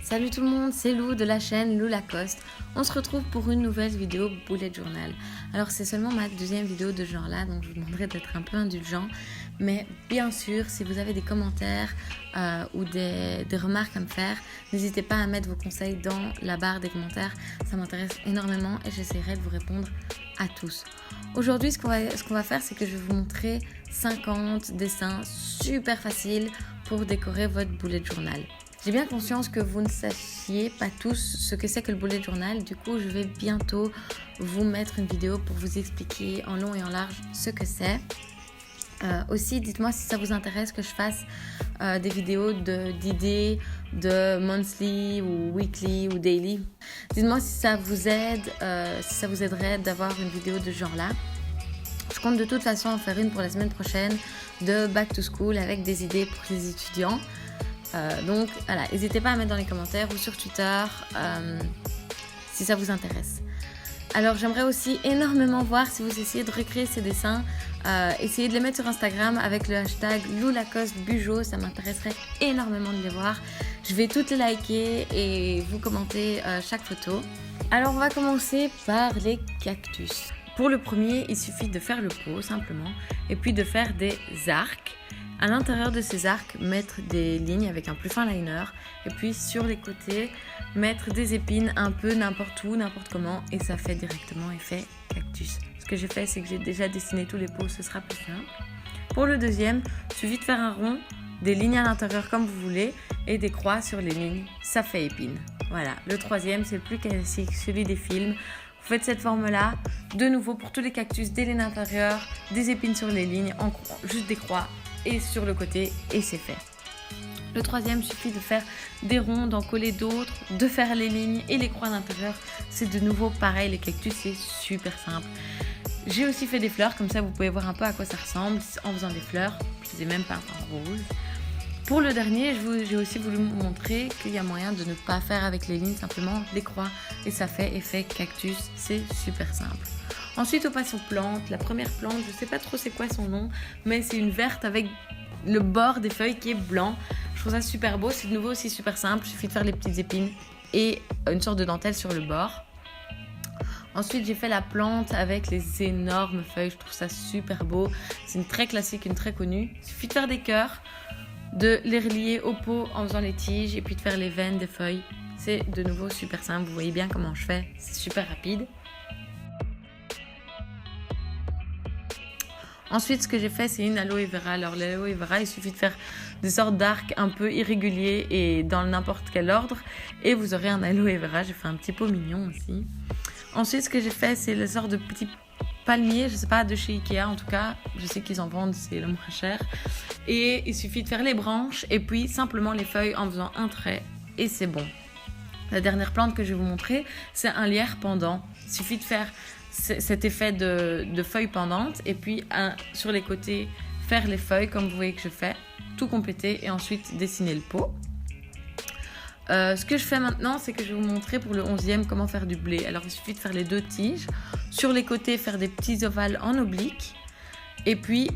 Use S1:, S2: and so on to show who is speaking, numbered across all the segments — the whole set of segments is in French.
S1: Salut tout le monde, c'est Lou de la chaîne Lou Lacoste. On se retrouve pour une nouvelle vidéo Bullet Journal. Alors c'est seulement ma deuxième vidéo de ce genre là, donc je vous demanderai d'être un peu indulgent. Mais bien sûr, si vous avez des commentaires ou des remarques à me faire, n'hésitez pas à mettre vos conseils dans la barre des commentaires. Ça m'intéresse énormément et j'essaierai de vous répondre à tous. Aujourd'hui, ce qu'on va faire, c'est que je vais vous montrer 50 dessins super faciles pour décorer votre bullet journal. J'ai bien conscience que vous ne sachiez pas tous ce que c'est que le bullet journal. Du coup, je vais bientôt vous mettre une vidéo pour vous expliquer en long et en large ce que c'est. Aussi, dites-moi si ça vous intéresse que je fasse des vidéos d'idées de monthly ou weekly ou daily. Dites-moi si ça vous aide, si ça vous aiderait d'avoir une vidéo de ce genre-là. Je compte de toute façon en faire une pour la semaine prochaine de Back to School avec des idées pour les étudiants. Donc voilà, n'hésitez pas à mettre dans les commentaires ou sur Twitter si ça vous intéresse. Alors j'aimerais aussi énormément voir si vous essayez de recréer ces dessins, essayez de les mettre sur Instagram avec le hashtag LouLacosteBujo, ça m'intéresserait énormément de les voir. Je vais toutes les liker et vous commenter chaque photo. Alors on va commencer par les cactus. Pour le premier, il suffit de faire le pot simplement et puis de faire des arcs. À l'intérieur de ces arcs, mettre des lignes avec un plus fin liner et puis sur les côtés, mettre des épines un peu n'importe où, n'importe comment et ça fait directement effet cactus. Ce que j'ai fait, c'est que j'ai déjà dessiné tous les pots, ce sera plus simple. Pour le deuxième, il suffit de faire un rond, des lignes à l'intérieur comme vous voulez et des croix sur les lignes, ça fait épine. Voilà, le troisième, c'est le plus classique, celui des films. Vous faites cette forme-là, de nouveau pour tous les cactus, des lignes intérieures, des épines sur les lignes, juste des croix et sur le côté et c'est fait. Le troisième, il suffit de faire des ronds, d'en coller d'autres, de faire les lignes et les croix à l'intérieur. C'est de nouveau pareil, les cactus, c'est super simple. J'ai aussi fait des fleurs, comme ça vous pouvez voir un peu à quoi ça ressemble en faisant des fleurs. Je les ai même peintes en rose. Pour le dernier, j'ai aussi voulu vous montrer qu'il y a moyen de ne pas faire avec les lignes, simplement des croix et ça fait effet cactus, c'est super simple. Ensuite, on passe aux plantes. La première plante, je ne sais pas trop c'est quoi son nom, mais c'est une verte avec le bord des feuilles qui est blanc. Je trouve ça super beau, c'est de nouveau aussi super simple, il suffit de faire les petites épines et une sorte de dentelle sur le bord. Ensuite, j'ai fait la plante avec les énormes feuilles, je trouve ça super beau. C'est une très classique, une très connue. Il suffit de faire des cœurs, de les relier au pot en faisant les tiges et puis de faire les veines des feuilles. C'est de nouveau super simple, vous voyez bien comment je fais, c'est super rapide. Ensuite, ce que j'ai fait, c'est une aloe vera. Alors, l'aloe vera, il suffit de faire des sortes d'arcs un peu irréguliers et dans n'importe quel ordre. Et vous aurez un aloe vera. J'ai fait un petit pot mignon aussi. Ensuite, ce que j'ai fait, c'est le sort de petit palmier. Je ne sais pas, de chez Ikea en tout cas. Je sais qu'ils en vendent, c'est le moins cher. Et il suffit de faire les branches et puis simplement les feuilles en faisant un trait. Et c'est bon. La dernière plante que je vais vous montrer, c'est un lierre pendant. Il suffit de faire cet effet de feuilles pendantes et puis sur les côtés faire les feuilles comme vous voyez que je fais, tout compléter et ensuite dessiner le pot. Ce que je fais maintenant, c'est que je vais vous montrer pour le 11e comment faire du blé. Alors il suffit de faire les deux tiges, sur les côtés faire des petits ovales en oblique et puis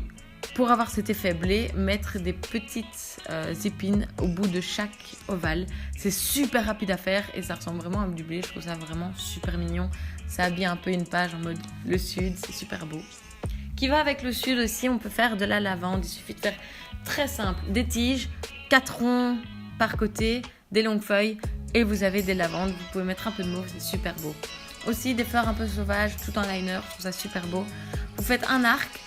S1: pour avoir cet effet blé, mettre des petites épines au bout de chaque ovale. C'est super rapide à faire et ça ressemble vraiment à du blé. Je trouve ça vraiment super mignon. Ça habille un peu une page en mode le sud, c'est super beau. Qui va avec le sud aussi, on peut faire de la lavande. Il suffit de faire très simple, des tiges, 4 ronds par côté, des longues feuilles et vous avez des lavandes. Vous pouvez mettre un peu de mauve, c'est super beau. Aussi des fleurs un peu sauvages, tout en liner, je trouve ça super beau. Vous faites un arc.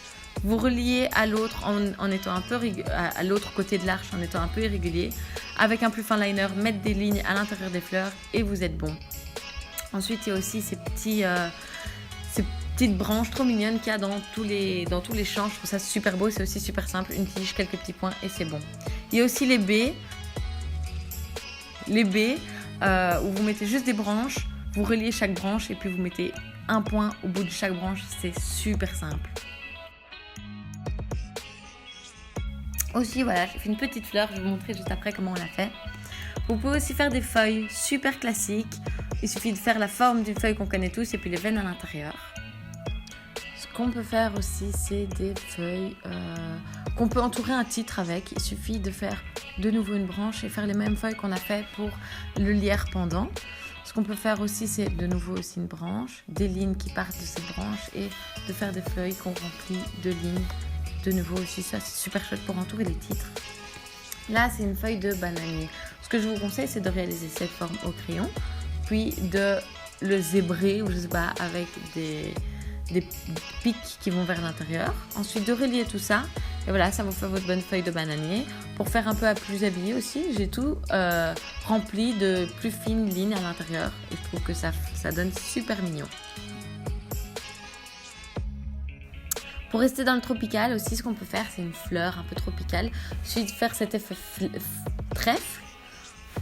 S1: Vous reliez à l'autre en étant un peu à l'autre côté de l'arche en étant un peu irrégulier. Avec un plus fin liner, mettre des lignes à l'intérieur des fleurs et vous êtes bon. Ensuite, il y a aussi ces petites branches trop mignonnes qu'il y a dans tous les champs. Je trouve ça super beau, c'est aussi super simple. Une tige, quelques petits points et c'est bon. Il y a aussi les baies. Les baies où vous mettez juste des branches, vous reliez chaque branche et puis vous mettez un point au bout de chaque branche. C'est super simple. Aussi, voilà, j'ai fait une petite fleur, je vais vous montrer juste après comment on l'a fait. Vous pouvez aussi faire des feuilles super classiques. Il suffit de faire la forme d'une feuille qu'on connaît tous et puis les veines à l'intérieur. Ce qu'on peut faire aussi, c'est des feuilles qu'on peut entourer un titre avec. Il suffit de faire de nouveau une branche et faire les mêmes feuilles qu'on a fait pour le lierre pendant. Ce qu'on peut faire aussi, c'est de nouveau aussi une branche, des lignes qui partent de cette branche et de faire des feuilles qu'on remplit de lignes. De nouveau aussi, ça c'est super chouette pour entourer les titres. Là, c'est une feuille de bananier. Ce que je vous conseille, c'est de réaliser cette forme au crayon, puis de le zébrer, ou je sais pas, avec des pics qui vont vers l'intérieur. Ensuite, de relier tout ça. Et voilà, ça vous fait votre bonne feuille de bananier. Pour faire un peu à plus habillé aussi, j'ai tout rempli de plus fines lignes à l'intérieur. Et je trouve que ça donne super mignon. Pour rester dans le tropical aussi, ce qu'on peut faire, c'est une fleur un peu tropicale. Il suffit de faire cet effet trèfle.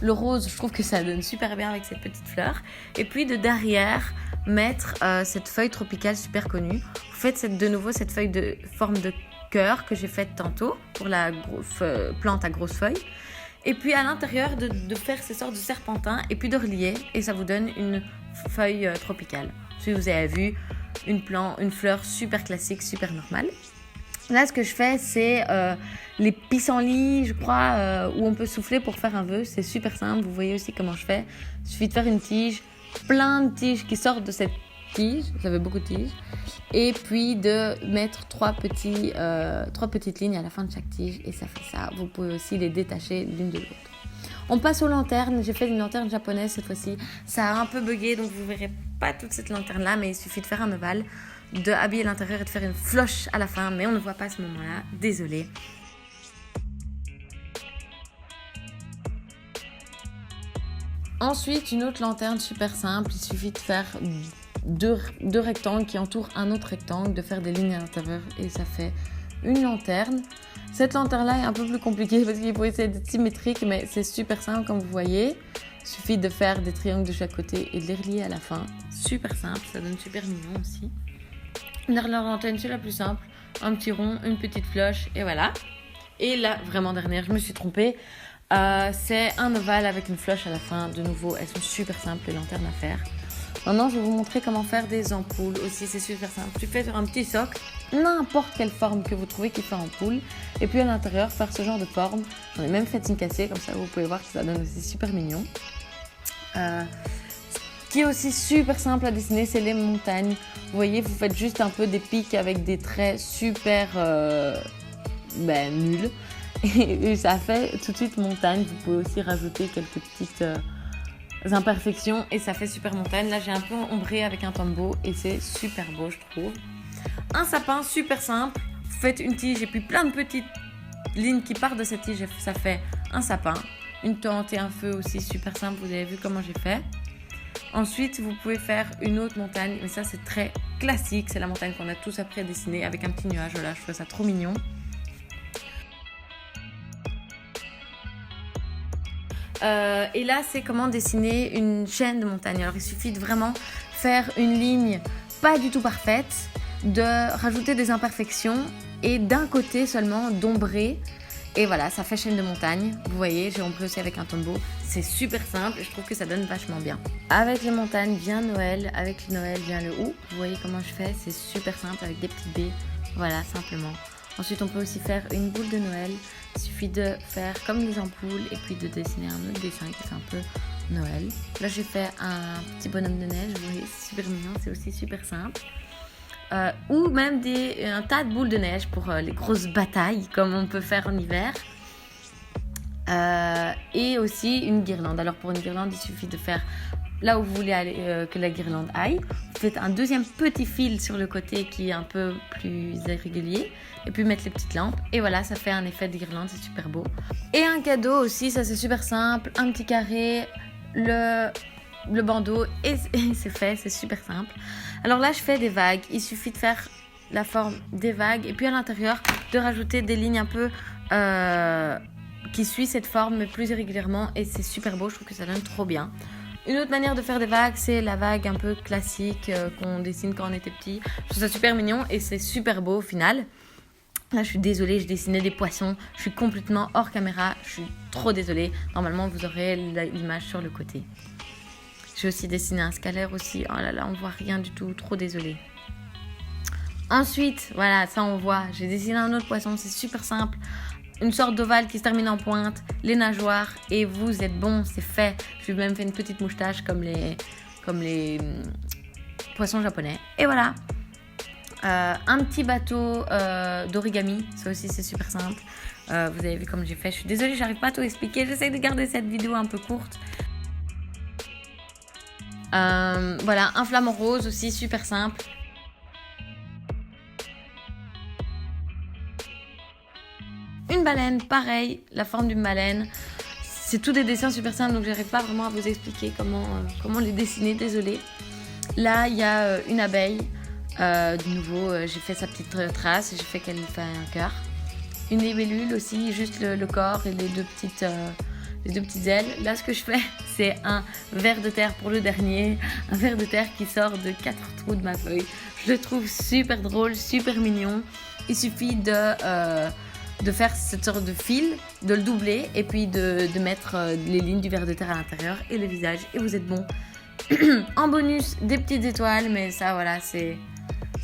S1: Le rose, je trouve que ça donne super bien avec cette petite fleur. Et puis de derrière, mettre cette feuille tropicale super connue. Vous faites de nouveau cette feuille de forme de cœur que j'ai faite tantôt pour la plante à grosse feuille. Et puis à l'intérieur, de faire ces sortes de serpentins et puis de relier. Et ça vous donne une feuille tropicale. Si vous avez vu, une fleur super classique, super normale. Là, ce que je fais, c'est les pissenlits, je crois, où on peut souffler pour faire un vœu. C'est super simple. Vous voyez aussi comment je fais. Il suffit de faire une tige, plein de tiges qui sortent de cette tige. Ça fait beaucoup de tiges. Et puis de mettre trois petites lignes à la fin de chaque tige. Et ça fait ça. Vous pouvez aussi les détacher l'une de l'autre. On passe aux lanternes. J'ai fait une lanterne japonaise cette fois-ci. Ça a un peu bugué, donc vous ne verrez pas toute cette lanterne-là. Mais il suffit de faire un ovale, de habiller l'intérieur et de faire une floche à la fin. Mais on ne voit pas à ce moment-là. Désolée. Ensuite, une autre lanterne super simple. Il suffit de faire deux rectangles qui entourent un autre rectangle, de faire des lignes à l'intérieur et ça fait une lanterne. Cette lanterne-là est un peu plus compliquée parce qu'il faut essayer d'être symétrique, mais c'est super simple comme vous voyez. Il suffit de faire des triangles de chaque côté et de les relier à la fin. Super simple, ça donne super mignon aussi. La lanterne, c'est la plus simple. Un petit rond, une petite cloche et voilà. Et là, vraiment dernière, je me suis trompée. C'est un ovale avec une cloche à la fin. De nouveau, elles sont super simples les lanternes à faire. Maintenant, je vais vous montrer comment faire des ampoules aussi. C'est super simple. Tu fais sur un petit socle, n'importe quelle forme que vous trouvez qui fait ampoule. Et puis à l'intérieur, faire ce genre de forme. J'en ai même fait une cassée, comme ça vous pouvez voir que ça donne aussi super mignon. Ce qui est aussi super simple à dessiner, c'est les montagnes. Vous voyez, vous faites juste un peu des pics avec des traits super nuls. Et ça fait tout de suite montagne. Vous pouvez aussi rajouter quelques petites imperfections et ça fait super montagne. Là, j'ai un peu ombré avec un tombeau et c'est super beau, je trouve. Un sapin super simple. Vous faites une tige et puis plein de petites lignes qui partent de cette tige. Ça fait un sapin. Une tente et un feu aussi super simple. Vous avez vu comment j'ai fait. Ensuite, vous pouvez faire une autre montagne. Mais ça, c'est très classique. C'est la montagne qu'on a tous appris à dessiner avec un petit nuage. Voilà, je trouve ça trop mignon. Et là, c'est comment dessiner une chaîne de montagne. Alors, il suffit de vraiment faire une ligne pas du tout parfaite, de rajouter des imperfections et d'un côté seulement d'ombrer. Et voilà, ça fait chaîne de montagne. Vous voyez, j'ai ombré aussi avec un tombeau. C'est super simple et je trouve que ça donne vachement bien. Avec les montagnes vient Noël. Avec le Noël vient le ou. Vous voyez comment je fais. C'est super simple avec des petites baies. Voilà, simplement. Ensuite, on peut aussi faire une boule de Noël. Il suffit de faire comme les ampoules et puis de dessiner un autre dessin qui fait un peu Noël. Là, j'ai fait un petit bonhomme de neige. Vous voyez, c'est super mignon. C'est aussi super simple. Ou même un tas de boules de neige pour les grosses batailles comme on peut faire en hiver. Et aussi une guirlande. Alors pour une guirlande, il suffit de faire là où vous voulez que la guirlande aille. Vous faites un deuxième petit fil sur le côté qui est un peu plus irrégulier. Et puis mettre les petites lampes. Et voilà, ça fait un effet de guirlande, c'est super beau. Et un cadeau aussi, ça c'est super simple. Un petit carré, le bandeau et c'est fait, c'est super simple. Alors là, je fais des vagues. Il suffit de faire la forme des vagues. Et puis à l'intérieur, de rajouter des lignes un peu qui suivent cette forme, mais plus irrégulièrement. Et c'est super beau, je trouve que ça donne trop bien. Une autre manière de faire des vagues, c'est la vague un peu classique qu'on dessine quand on était petit. Je trouve ça super mignon et c'est super beau au final. Là, je suis désolée, je dessinais des poissons. Je suis complètement hors caméra. Je suis trop désolée. Normalement, vous aurez l'image sur le côté. J'ai aussi dessiné un scalaire aussi. Oh là là, on voit rien du tout. Trop désolée. Ensuite, voilà, ça on voit. J'ai dessiné un autre poisson. C'est super simple. une sorte d'ovale qui se termine en pointe, les nageoires et vous êtes bon, c'est fait. Je lui ai même fait une petite moustache comme les poissons japonais. Et voilà. Un petit bateau d'origami, ça aussi c'est super simple. Vous avez vu comme j'ai fait. Je suis désolée, j'arrive pas à tout expliquer. J'essaie de garder cette vidéo un peu courte. Voilà, un flamant rose aussi, super simple. Une baleine, pareil, la forme d'une baleine. C'est tous des dessins super simples, donc j'arrive pas vraiment à vous expliquer comment les dessiner, désolée. Là, il y a une abeille. De nouveau, j'ai fait sa petite trace, j'ai fait qu'elle fait un cœur. Une libellule aussi, juste le corps et les deux petites ailes. Là, ce que je fais, c'est un ver de terre pour le dernier. Un ver de terre qui sort de 4 trous de ma feuille. Je le trouve super drôle, super mignon. Il suffit de faire cette sorte de fil, de le doubler et puis de mettre les lignes du ver de terre à l'intérieur et le visage et vous êtes bon. En bonus, des petites étoiles, mais ça voilà, c'est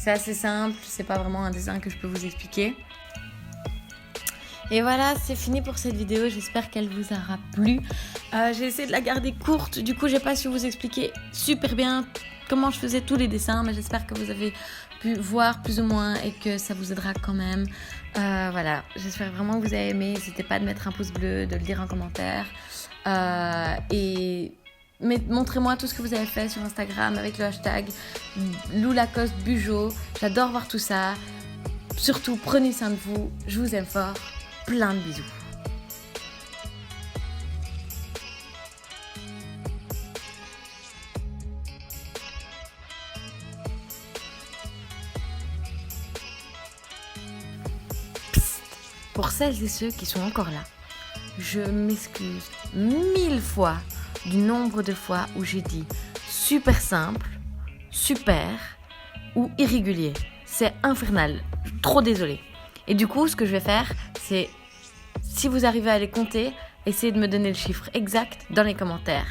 S1: assez simple, c'est pas vraiment un dessin que je peux vous expliquer. Et voilà, c'est fini pour cette vidéo, j'espère qu'elle vous aura plu. J'ai essayé de la garder courte, du coup j'ai pas su vous expliquer super bien comment je faisais tous les dessins, mais j'espère que vous avez pu voir plus ou moins et que ça vous aidera quand même. Voilà, j'espère vraiment que vous avez aimé. N'hésitez pas de mettre un pouce bleu, de le dire en commentaire. Mais montrez-moi tout ce que vous avez fait sur Instagram avec le hashtag LouLacosteBujo. J'adore voir tout ça. Surtout, prenez soin de vous. Je vous aime fort. Plein de bisous. Pour celles et ceux qui sont encore là, je m'excuse 1000 fois du nombre de fois où j'ai dit super simple, super ou irrégulier. C'est infernal, trop désolée. Et du coup, ce que je vais faire, c'est, si vous arrivez à les compter, essayez de me donner le chiffre exact dans les commentaires.